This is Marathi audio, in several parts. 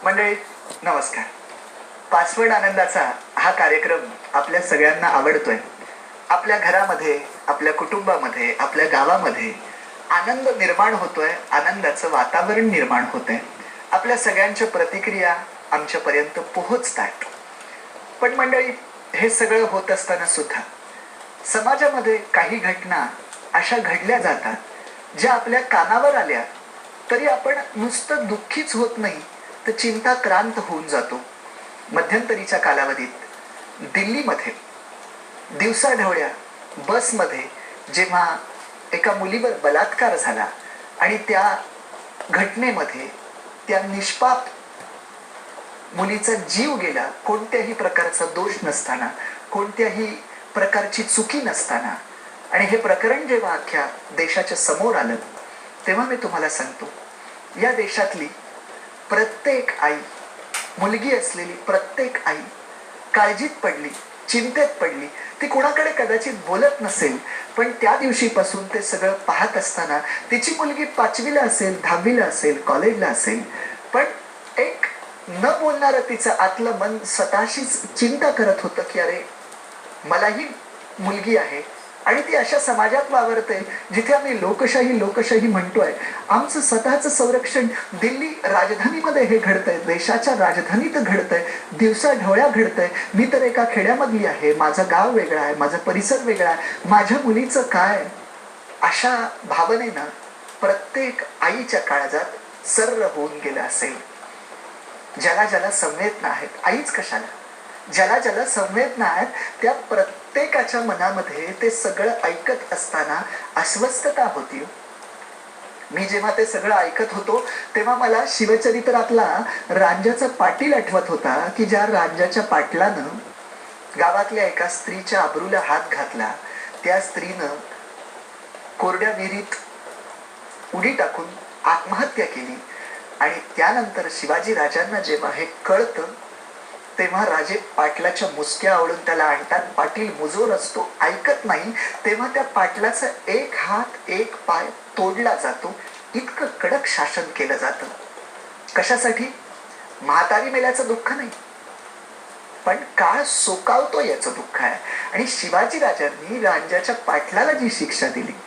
मंडळी नमस्कार. पासवर्ड आनंदाचा हा कार्यक्रम आपल्या सगळ्यांना आवडतोय. आपल्या घरामध्ये, आपल्या कुटुंबामध्ये, आपल्या गावामध्ये आनंद निर्माण होतोय, आनंदाचं वातावरण निर्माण होतंय. आपल्या सगळ्यांच्या प्रतिक्रिया आमच्यापर्यंत पोहोचतात. पण मंडळी, हे सगळं होत असताना सुद्धा समाजामध्ये काही घटना अशा घडल्या जातात ज्या आपल्या कानावर आल्या तरी आपण नुसतं दुःखीच होत नाही, तर चिंताक्रांत होऊन जातो. मध्यंतरीच्या कालावधीत दिल्लीमध्ये दिवसाढवळ्या बसमध्ये जेव्हा एका मुलीवर बलात्कार झाला आणि त्या घटनेमध्ये त्या निष्पाप मुलीचा जीव गेला, कोणत्याही प्रकारचा दोष नसताना, कोणत्याही प्रकारची चुकी नसताना, आणि हे प्रकरण जेव्हा अख्ख्या देशाच्या समोर आलं तेव्हा मी तुम्हाला सांगतो, या देशातली प्रत्येक आई, मुलगी असलेली प्रत्येक आई काळजीत पडली, चिंतेत पडली. ती कोणाकडे कदाचित बोलत नसेल, पण त्या दिवशीपासून ते सगळं पाहत असताना तिची मुलगी 5वीला असेल, 10वीला असेल, कॉलेजला असेल, पण एक न बोलणारं तिचं आतलं मन स्वतःशीच चिंता करत होतं की अरे, मलाही मुलगी आहे आणि ती अशा समाजात वावरते जिथे आम्ही लोकशाही लोकशाही म्हणतोय. आमचं स्वतःचं संरक्षण दिल्ली राजधानीमध्ये हे घडतंय, देशाच्या राजधानीत घडतंय, दिवसाढवळ्या घडतंय. मी तर एका खेड्यामधली आहे, माझं गाव वेगळं आहे, माझा परिसर वेगळा आहे, माझ्या मुलीचं काय? अशा भावनेनं प्रत्येक आईच्या काळजात सर्र होऊन गेलं असेल. ज्याला ज्याला संवेदना आहेत, आईच कशाला, ज्याला ज्याला संवेदना आहेत त्या प्रत्येकाच्या मनामध्ये ते सगळं ऐकत असताना अस्वस्थता होती. मी जेव्हा ते सगळं ऐकत होतो तेव्हा मला शिवचरित्रातला रांजाचा पाटील आठवत होता की ज्या रांजाच्या पाटलानं गावातल्या एका स्त्रीच्या अब्रूला हात घातला. त्या स्त्रीनं कोरड्या विहिरीत उडी टाकून आत्महत्या केली आणि त्यानंतर शिवाजी राजांना जेव्हा हे कळतं तेव्हा राजे पाटलाच्या मुसक्या आवळून त्याला आणतात. पाटील मुजोर असतो, ऐकत नाही. तेव्हा त्या पाटलाचा एक हात एक पाय तोडला जातो. इतकं कडक शासन केलं जातं. कशासाठी? म्हातारी मेल्याचं दुःख नाही, पण काळ सोकावतो याचं दुःख आहे. आणि शिवाजी राजांनी रांजाच्या पाटलाला जी शिक्षा दिली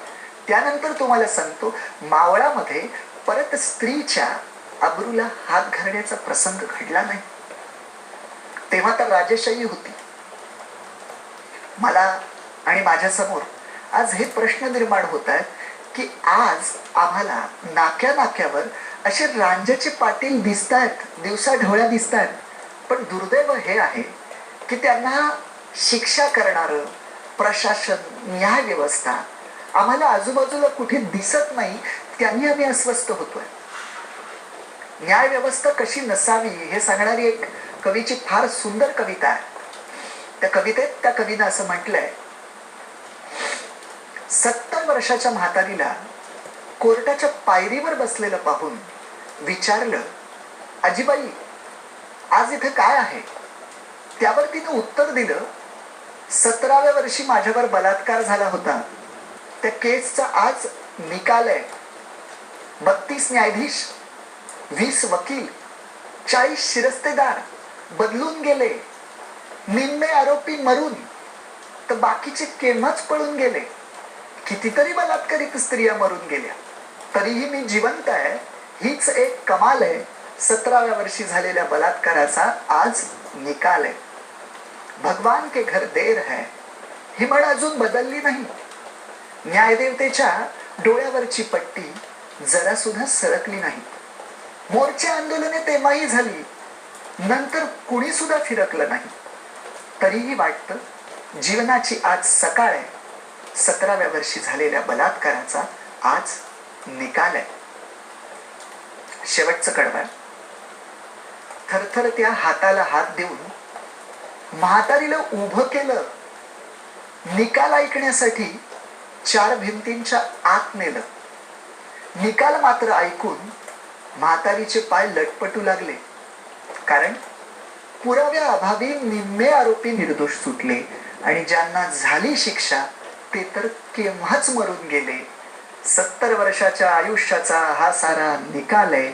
त्यानंतर तुम्हाला सांगतो, मावळामध्ये परत स्त्रीच्या अब्रूला हात घालण्याचा प्रसंग घडला नाही. तेव्हा तर राजेशाही होती. मला आणि माझ्या समोर आज हे प्रश्न निर्माण होत आहेत की आज आम्हाला नाक्या नाक्यावर असे रांजाचे पाटील दिसतायत, दिवसाढवळ्या दिसतायत, पण दुर्दैव हे आहे की त्यांना शिक्षा करणारं प्रशासन, न्याय व्यवस्था आम्हाला आजूबाजूला कुठे दिसत नाही. त्यांनी आम्ही अस्वस्थ होतोय. न्याय व्यवस्था कशी नसावी हे सांगणारी एक कवीची फार सुंदर कविता आहे. त्या कवितेत त्या कवीनं असं म्हटलंय, 70 वर्षाच्या म्हातारीला कोर्टाच्या पायरीवर बसलेलं पाहून विचारलं, आजीबाई आज इथे काय आहे? त्यावर तिनं उत्तर दिलं, 17व्या वर्षी माझ्यावर बलात्कार झाला होता, त्या केसचा आज निकाल आहे. 32 न्यायाधीश, 20 वकील, 40 शिरस्तेदार बदलून गेले. निम्मे आरोपी मरून तर बाकीचे केव्हाच पळून गेले. कितीतरी बलात्कारित स्त्रिया मरून गेल्या, तरीही मी जिवंत आहे. हीच एक कमाल आहे. 17व्या वर्षी झालेल्या बलात्काराचा आज निकाल आहे. भगवान के घर देर है ही म्हण अजून बदलली नाही. न्यायदेवतेच्या डोळ्यावरची पट्टी जरा सुद्धा सरकली नाही. मोर्चे आंदोलने तेव्हाही झाली, नंतर कुणी सुद्धा फिरकलं नाही. तरीही वाटतं जीवनाची आज सकाळ आहे. 17व्या वर्षी झालेल्या बलात्काराचा आज निकाल आहे. शेवटचं कडवं, थरथर त्या हाताला हात देऊन म्हातारीला उभं केलं. निकाल ऐकण्यासाठी 4 भिंतींच्या आत नेलं. निकाल मात्र ऐकून म्हातारीचे पाय लटपटू लागले, कारण पुराव्या अभावी निम्मे आरोपी निर्दोष सुटले आणि ज्यांना झाली शिक्षा ते तर केव्हाच मरून गेले. 70 वर्षाच्या आयुष्याचा हा सारा निकाल आहे.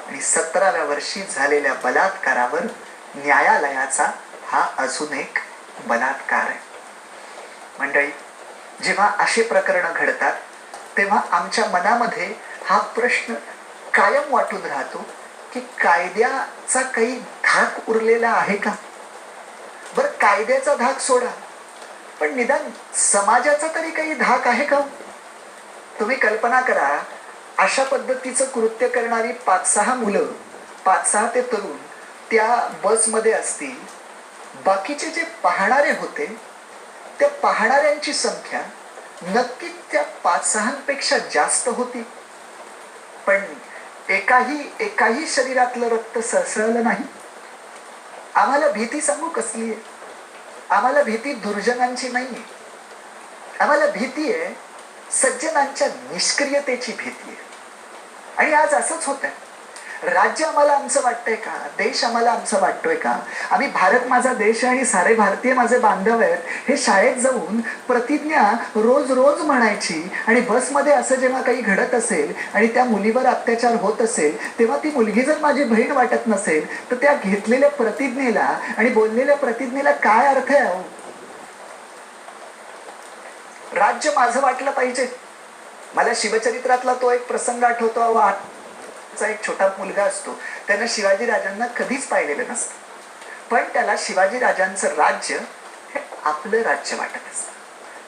आणि 17व्या वर्षी झालेल्या बलात्कारावर न्यायालयाचा हा अजून एक बलात्कार आहे. मंडळी, जेव्हा असे प्रकरण घडतात तेव्हा आमच्या मनामध्ये हा प्रश्न कायम वाटून राहतो की कायद्याचा काही धाक उरलेला आहे का? बरं, कायद्याचा धाक सोडा, पण निदान समाजाचा तरी काही धाक आहे का? तुम्ही कल्पना करा, अशा पद्धतीचं कृत्य करणारी 5-6 मुलं, 5-6 ते तरुण त्या बसमध्ये असतील. बाकीचे जे पाहणारे होते त्या पाहणाऱ्यांची संख्या नक्कीच त्या 5-6पेक्षा जास्त होती. पण एकाही शरीरातलं रक्त सळसळलं नाही. आम्हाला भीती सांगू कसली आहे? आम्हाला भीती दुर्जनांची नाहीये. आम्हाला भीती आहे सज्जनांच्या निष्क्रियतेची भीती आहे. आणि आज असंच होत आहे. राज्य आम्हाला आमचं वाटतंय का? देश आम्हाला आमचं वाटतोय का? आम्ही भारत माझा देश आहे आणि सारे भारतीय माझे बांधव आहेत हे शाळेत जाऊन प्रतिज्ञा रोज रोज म्हणायची, आणि बसमध्ये असं जेव्हा काही घडत असेल आणि त्या मुलीवर अत्याचार होत असेल तेव्हा ती मुलगी जर माझी बहीण वाटत नसेल तर त्या घेतलेल्या प्रतिज्ञेला आणि बोललेल्या प्रतिज्ञेला काय अर्थ आहे? राज्य माझं वाटलं पाहिजे. मला शिवचरित्रातला तो एक प्रसंग आठवतो. एक छोटा मुलगा असतो, त्यानं शिवाजी राजांना कधीच पाहिलेलं नसतं, पण त्याला शिवाजी राजांचं राज्य हे आपलं राज्य वाटत असतं.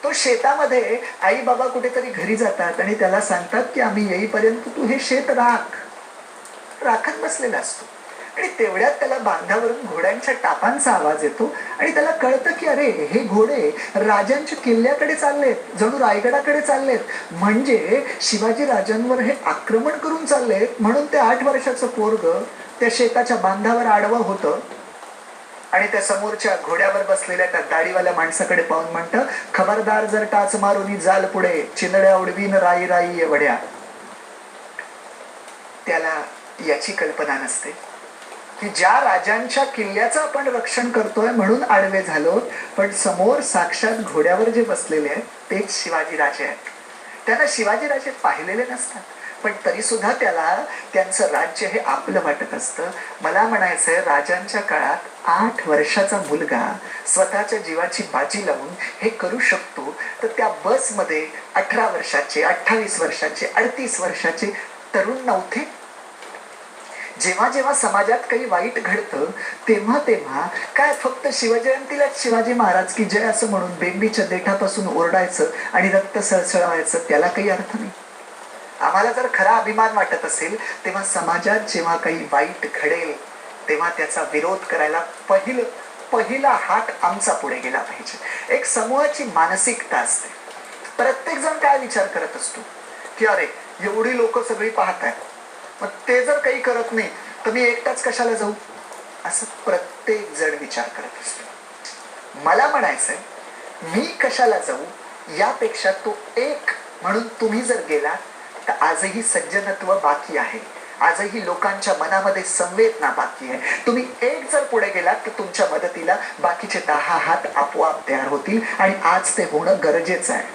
तो शेतामध्ये आई बाबा कुठेतरी घरी जातात आणि त्याला सांगतात की आम्ही येईपर्यंत तू हे शेत राखत बसलेला असतो. आणि तेवढ्यात त्याला बांधावरून घोड्यांच्या टापांचा आवाज येतो आणि त्याला कळतं की अरे, हे घोडे राजांच्या किल्ल्याकडे चाललेत, जणू रायगडाकडे चाललेत. म्हणजे शिवाजी राजांवर हे आक्रमण करून चाललेत. म्हणून ते 8 वर्षाचं पोरग त्या शेताच्या बांधावर आडवं होतं आणि त्या समोरच्या घोड्यावर बसलेल्या त्या दाढीवाल्या माणसाकडे पाहून म्हणतं, खबरदार जर टाच मारून जाल पुढे, चिंदड्या उडवीन राई राई वड्या. त्याला याची कल्पना नसते की ज्या राजांच्या किल्ल्याचं आपण रक्षण करतोय म्हणून आडवे झालो, पण समोर साक्षात घोड्यावर जे बसलेले आहेत तेच शिवाजीराजे आहेत. त्यांना शिवाजीराजे पाहिलेले नसतात, पण तरी सुद्धा त्याला त्यांचं राज्य हे आपलं वाटत असतं. मला म्हणायचंय, राजांच्या काळात 8 वर्षाचा मुलगा स्वतःच्या जीवाची बाजी लावून हे करू शकतो, तर त्या बसमध्ये 18 वर्षाचे, 28 वर्षाचे, 38 वर्षाचे तरुण नव्हते? जेव्हा जेव्हा समाजात काही वाईट घडतं तेव्हा काय फक्त शिवजयंतीलाच शिवाजी महाराज की जय असं म्हणून बेंबीच्या देठापासून ओरडायचं आणि रक्त सळसळवायचं? त्याला काही अर्थ नाही. आम्हाला जर खरा अभिमान वाटत असेल तेव्हा समाजात जेव्हा काही वाईट घडेल तेव्हा त्याचा विरोध करायला पहिला हात आमचा पुढे गेला पाहिजे. एक समूहाची मानसिकता असते. प्रत्येक जण काय विचार करत असतो की अरे, एवढी लोक सगळी पाहत आहेत, मग ते जर काही करत नाही तर मी एकटाच कशाला जाऊ, असं प्रत्येक जण विचार करत असतो. मला म्हणायचंय, मी कशाला जाऊ यापेक्षा तो एक म्हणून तुम्ही जर गेलात तर आजही सज्जनत्व बाकी आहे. आजही लोकांच्या मनामध्ये संवेदना बाकी आहे. तुम्ही एक जर पुढे गेलात तर तुमच्या मदतीला बाकीचे 10 हात आपोआप तयार होतील, आणि आज ते होणं गरजेचं आहे.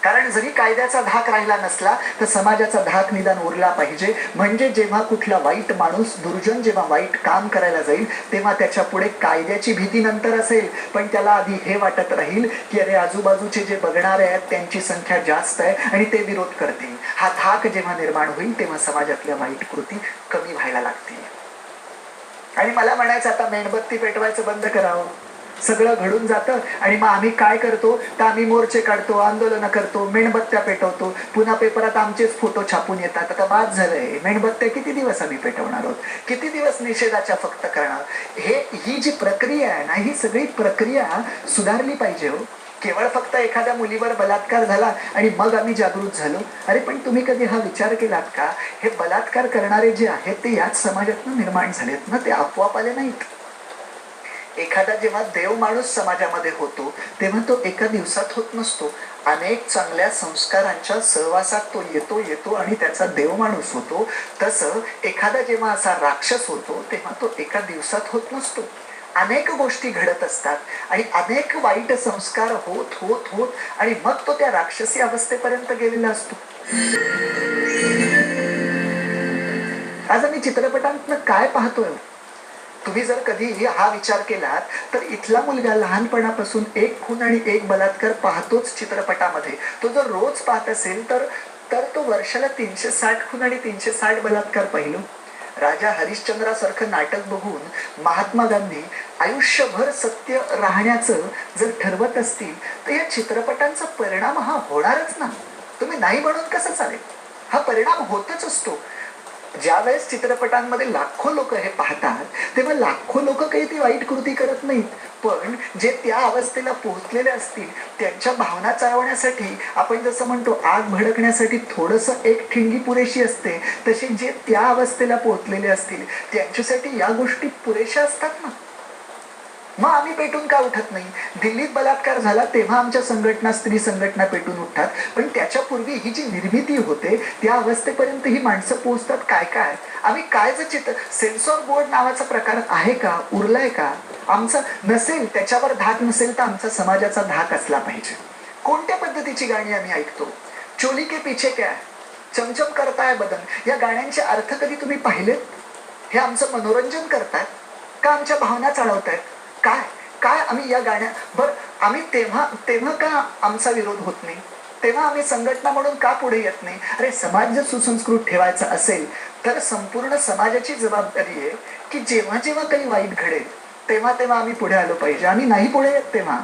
कारण जरी कायद्याचा धाक राहिला नसला तर समाजाचा धाक निदान उरला पाहिजे. म्हणजे जेव्हा कुठला वाईट माणूस, दुर्जन जेव्हा वाईट काम करायला जाईल तेव्हा त्याच्या पुढे कायद्याची भीती नंतर असेल, पण त्याला आधी हे वाटत राहील की अरे, आजूबाजूचे जे बघणारे आहेत त्यांची संख्या जास्त आहे आणि ते विरोध करतील. हा धाक जेव्हा निर्माण होईल तेव्हा समाजातल्या वाईट कृती कमी व्हायला लागतील. आणि मला म्हणायचं, आता मेणबत्ती पेटवायचं बंद करावं. सगळं घडून जातं आणि मग आम्ही काय करतो तर आम्ही मोर्चे काढतो, आंदोलन करतो, मेणबत्त्या पेटवतो, पुन्हा पेपरात आमचेच फोटो छापून येतात. आता बाद झालंय, मेणबत्त्या किती दिवस आम्ही पेटवणार आहोत, किती दिवस निषेधाच्या फक्त करणार? ही जी प्रक्रिया आहे ना, ही सगळी प्रक्रिया सुधारली पाहिजे हो. केवळ फक्त एखाद्या मुलीवर बलात्कार झाला आणि मग आम्ही जागृत झालो. अरे, पण तुम्ही कधी हा विचार केलात का, हे बलात्कार करणारे जे आहेत ते याच समाजातून निर्माण झालेत ना, ते आपोआप आले नाहीत. एखादा जेव्हा देव माणूस समाजामध्ये होतो तेव्हा तो एका दिवसात होत नसतो. अनेक चांगल्या संस्कारांच्या सहवासात तो येतो आणि त्याचा देव माणूस होतो. तसं एखादा जेव्हा असा राक्षस होतो तेव्हा तो एका दिवसात होत नसतो. अनेक गोष्टी घडत असतात आणि अनेक वाईट संस्कार होत आणि मग तो त्या राक्षसी अवस्थेपर्यंत गेलेला असतो. आज आम्ही चित्रपटांतनं काय पाहतोय? तुम्ही जर कधी हा विचार केलात तर इथला मुलगा लहानपणापासून एक खून आणि एक बलात्कार पाहतोच चित्रपटामध्ये. तो जर रोज पाहत असेल तर तर तो वर्षाला 360 खून आणि 360 बलात्कार पाहिलो. राजा हरिश्चंद्रासारखं नाटक बघून महात्मा गांधी आयुष्यभर सत्य राहण्याचं जर ठरवत असतील तर या चित्रपटांचा परिणाम हा होणारच ना. तुम्ही नाही म्हणून कसं चालेल? हा परिणाम होतच असतो. ज्या वेळेस चित्रपटांमध्ये लाखो लोक हे पाहतात तेव्हा लाखो लोक काही ती वाईट कृती करत नाहीत, पण जे त्या अवस्थेला पोहोचलेले असतील त्यांच्या भावना चाळवण्यासाठी, आपण जसं म्हणतो आग भडकण्यासाठी थोडस एक ठिणगी पुरेशी असते, तसे जे त्या अवस्थेला पोहोचलेले असतील त्यांच्यासाठी या गोष्टी पुरेशा असतात ना. मग आम्ही पेटून का उठत नाही? दिल्लीत बलात्कार झाला तेव्हा आमच्या संघटना, स्त्री संघटना पेटून उठतात, पण त्याच्या पूर्वी ही जी निर्मिती होते त्या अवस्थेपर्यंत ही माणसं पोहोचतात. काय काय आम्ही काय जर चित्र, सेन्सॉर बोर्ड नावाचा प्रकार आहे का, उरलाय का? आमचा नसेल, त्याच्यावर धाक नसेल तर आमचा समाजाचा धाक असला पाहिजे. कोणत्या पद्धतीची गाणी आम्ही ऐकतो? चोली के पीछे क्या, चमचम करताय बदन, या गाण्यांचे अर्थ कधी तुम्ही पाहिलेत? हे आमचं मनोरंजन करतात का आमच्या भावना चालवतायत? काय काय आम्ही या गाण्या बर आम्ही तेव्हा का आमचा विरोध होत नाही? तेव्हा आम्ही संघटना म्हणून का पुढे येत नाही? अरे समाज जर सुसंस्कृत ठेवायचा असेल तर संपूर्ण समाजाची जबाबदारी आहे की जेव्हा जेव्हा काही वाईट घडेल तेव्हा तेव्हा आम्ही पुढे आलो पाहिजे. आम्ही नाही पुढे येत तेव्हा.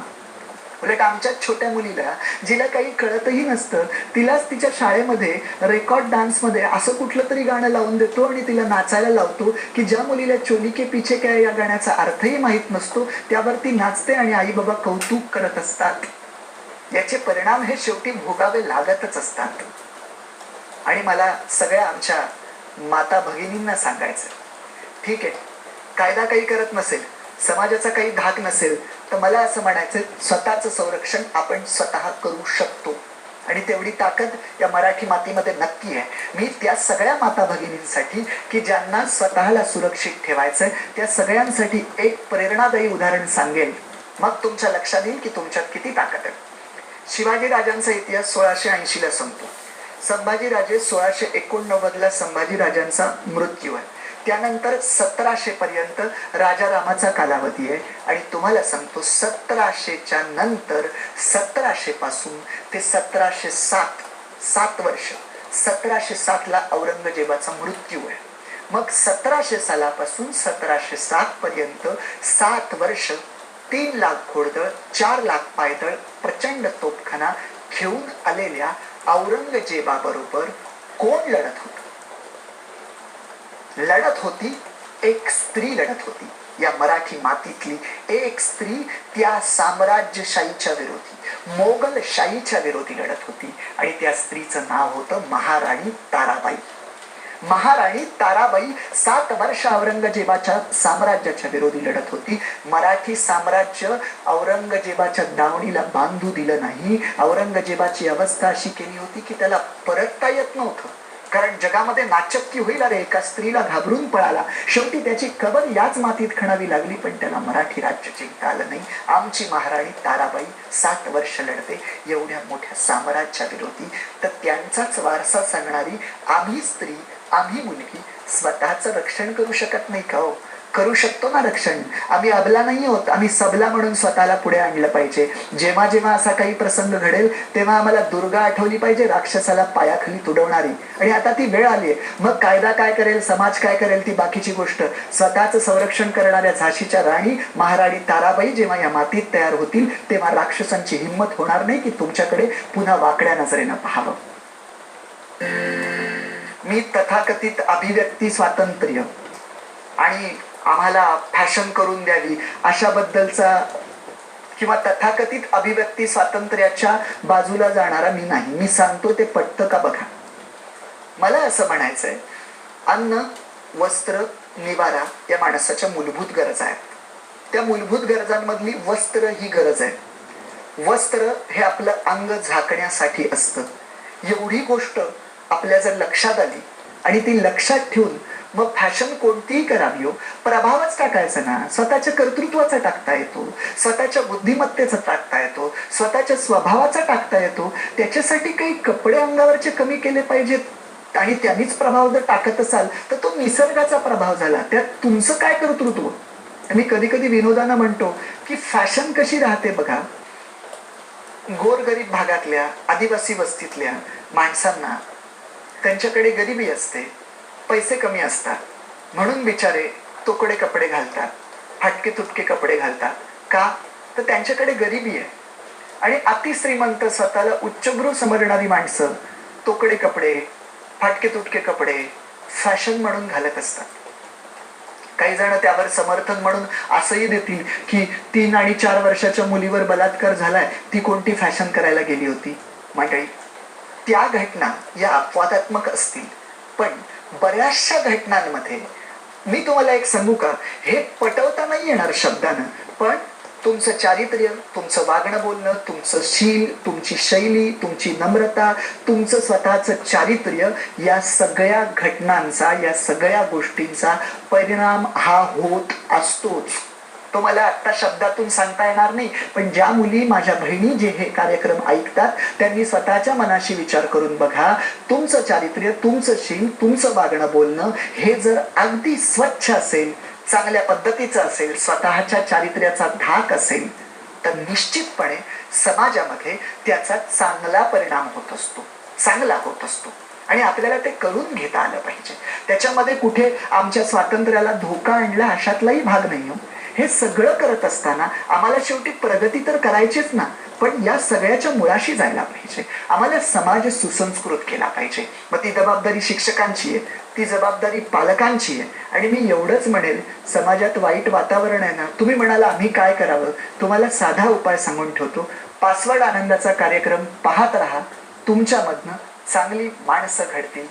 उलट आमच्या छोट्या मुलीला, जिला काही कळतही नसतं, तिलाच तिच्या शाळेमध्ये रेकॉर्ड डान्समध्ये असं कुठलं तरी गाणं लावून देतो आणि तिला नाचायला लावतो की ज्या मुलीला चोली के पीछे काय या गाण्याचा अर्थही माहीत नसतो, त्यावर ती नाचते आणि आई बाबा कौतुक करत असतात. याचे परिणाम हे शेवटी भोगावे लागतच असतात. आणि मला सगळ्या आमच्या माता भगिनींना सांगायचं, ठीक आहे, कायदा काही करत नसेल, समाजाचा काही धाक नसेल, तर मला असं म्हणायचं स्वतःचं संरक्षण आपण स्वतः करू शकतो. आणि तेवढी ताकद या मराठी मातीमध्ये नक्की आहे. मी त्या सगळ्या माता भगिनींसाठी की ज्यांना स्वतःला सुरक्षित ठेवायचंय त्या सगळ्यांसाठी एक प्रेरणादायी उदाहरण सांगेल, मग तुमच्या लक्षात येईल की तुमच्यात किती ताकद आहे. शिवाजी राजांचा इतिहास 1680 ला संपतो. संभाजी राजे 1689 ला संभाजी राजांचा मृत्यू आहे. त्यानंतर 1700 पर्यंत राजारामाचा कालावधी आहे. आणि तुम्हाला सांगतो 1700च्या नंतर 1700 पासून ते 1707 7 वर्ष, 1707 ला औरंगजेबाचा मृत्यू आहे. मग 1700 सालापासून 1707 पर्यंत 7 वर्ष 3 लाख घोडदळ, 4 लाख पायदळ, प्रचंड तोफखाना घेऊन आलेल्या औरंगजेबाबरोबर कोण लढत होत? लढत होती एक स्त्री लढत होती. या मराठी मातीतली एक स्त्री त्या साम्राज्यशाहीच्या विरोधी, मोगलशाहीच्या विरोधी लढत होती. आणि त्या स्त्रीचं नाव होतं महाराणी ताराबाई. महाराणी ताराबाई 7 वर्ष औरंगजेबाच्या साम्राज्याच्या विरोधी लढत होती. मराठी साम्राज्य औरंगजेबाच्या दावणीला बांधू दिलं नाही. औरंगजेबाची अवस्था अशी केली होती की त्याला परतता येत नव्हतं, कारण जगामध्ये नाचक्की होईल, अरे एका स्त्रीला घाबरून पळाला, शेवटी त्याची कबर याच मातीत खणावी लागली, पण त्याला मराठी राज्य जिंकता आलं नाही. आमची महाराणी ताराबाई 7 वर्ष लढते एवढ्या मोठ्या साम्राज्या विरोधी. तर त्यांचाच वारसा सांगणारी आम्ही स्त्री, आम्ही मुलगी स्वतःचं रक्षण करू शकत नाही का? हो, करू शकतो ना रक्षण. आम्ही अबला नाही होत, आम्ही सबला म्हणून स्वतःला पुढे आणलं पाहिजे. जेव्हा जेव्हा असा काही प्रसंग घडेल तेव्हा आम्हाला दुर्गा आठवली पाहिजे, राक्षसाला पायाखाली तुडवणारी. आणि आता ती वेळ आली आहे. मग कायदा काय करेल, समाज काय करेल ती बाकीची गोष्ट. स्वतःचं संरक्षण करणाऱ्या झाशीच्या राणी महाराणी ताराबाई जेव्हा या मातीत तयार होतील तेव्हा राक्षसांची हिंमत होणार नाही की तुमच्याकडे पुन्हा वाकड्या नजरेनं पाहावं. मी तथाकथित अभिव्यक्ती स्वातंत्र्य आणि आम्हाला फॅशन करून द्यावी अशाबद्दलचा किंवा तथाकथित अभिव्यक्ती स्वातंत्र्याच्या बाजूला जाणारा मी नाही. मी सांगतो ते पटतं का बघा. मला असं म्हणायचंय, अन्न, वस्त्र, निवारा या माणसाच्या मूलभूत गरजा आहेत. त्या मूलभूत गरजांमधली वस्त्र ही गरज आहे. वस्त्र हे आपलं अंग झाकण्यासाठी असतं. एवढी गोष्ट आपल्या जर लक्षात आली आणि ती लक्षात ठेवून मग फॅशन कोणतीही करावी हो, प्रभावच टाकायचा ना. स्वतःच्या कर्तृत्वाचा टाकता येतो, स्वतःच्या बुद्धिमत्तेचा टाकता येतो, स्वतःच्या स्वभावाचा टाकता येतो. त्याच्यासाठी काही कपडे अंगावरचे कमी केले पाहिजेत आणि त्यांनीच प्रभाव जर टाकत असाल तर तो निसर्गाचा प्रभाव झाला, त्यात तुमचं काय कर्तृत्व. मी कधी कधी विनोदानं म्हणतो की फॅशन कशी राहते बघा. गोरगरीब भागातल्या आदिवासी वस्तीतल्या माणसांना त्यांच्याकडे गरिबी असते, पैसे कमी असतात, म्हणून बिचारे तोकडे कपडे घालतात, हटके तुटके कपडे घालतात. का तर त्यांच्याकडे गरिबी आहे. आणि अतिश्रीमंत स्वतःला उच्चभ्रू समजणारी माणसं तोकडे कपडे, फाटके तुटके कपडे फॅशन म्हणून घालत असतात. काही जण त्यावर समर्थन म्हणून असंही देतील की 3 आणि 4 वर्षाच्या मुलीवर बलात्कार झालाय, ती कोणती फॅशन करायला गेली होती. मंडळी, त्या घटना या अपवादात्मक असतील, पण बऱ्याचशा घटनांमध्ये मी तुम्हाला एक सांगू का, हे पटवता नाही येणार शब्दानं, पण तुमचं चारित्र्य, तुमचं वागणं बोलणं, तुमचं शील, तुमची शैली, तुमची नम्रता, तुमचं स्वतःचं चारित्र्य, या सगळ्या घटनांचा, या सगळ्या गोष्टींचा परिणाम हा होत असतोच. तो मला आत्ता शब्दातून सांगता येणार नाही, पण ज्या मुली, माझ्या बहिणी जे हे कार्यक्रम ऐकतात, त्यांनी स्वतःच्या मनाशी विचार करून बघा. तुमचं चारित्र्य, तुमचं शील, तुमचं वागणं बोलणं हे जर अगदी स्वच्छ असेल, चांगल्या पद्धतीचं असेल, स्वतःच्या चारित्र्याचा धाक असेल, तर निश्चितपणे समाजामध्ये त्याचा चांगला परिणाम होत असतो, चांगला होत असतो. आणि आपल्याला ते करून घेता आलं पाहिजे. त्याच्यामध्ये कुठे आमच्या स्वातंत्र्याला धोका आणला अशातलाही भाग नाही हो. हे सगळं करत असताना आम्हाला शेवटी प्रगती तर करायचीच ना, पण या सगळ्याच्या मुळाशी जायला पाहिजे. आम्हाला समाज सुसंस्कृत केला पाहिजे. मग ती जबाबदारी शिक्षकांची आहे, ती जबाबदारी पालकांची आहे. आणि मी एवढंच म्हणेल, समाजात वाईट वातावरण आहे ना, तुम्ही म्हणाला आम्ही काय करावं, तुम्हाला साधा उपाय सांगून ठेवतो. पासवर्ड आनंदाचा कार्यक्रम पाहत राहा, तुमच्यामधनं चांगली माणसं घडतील.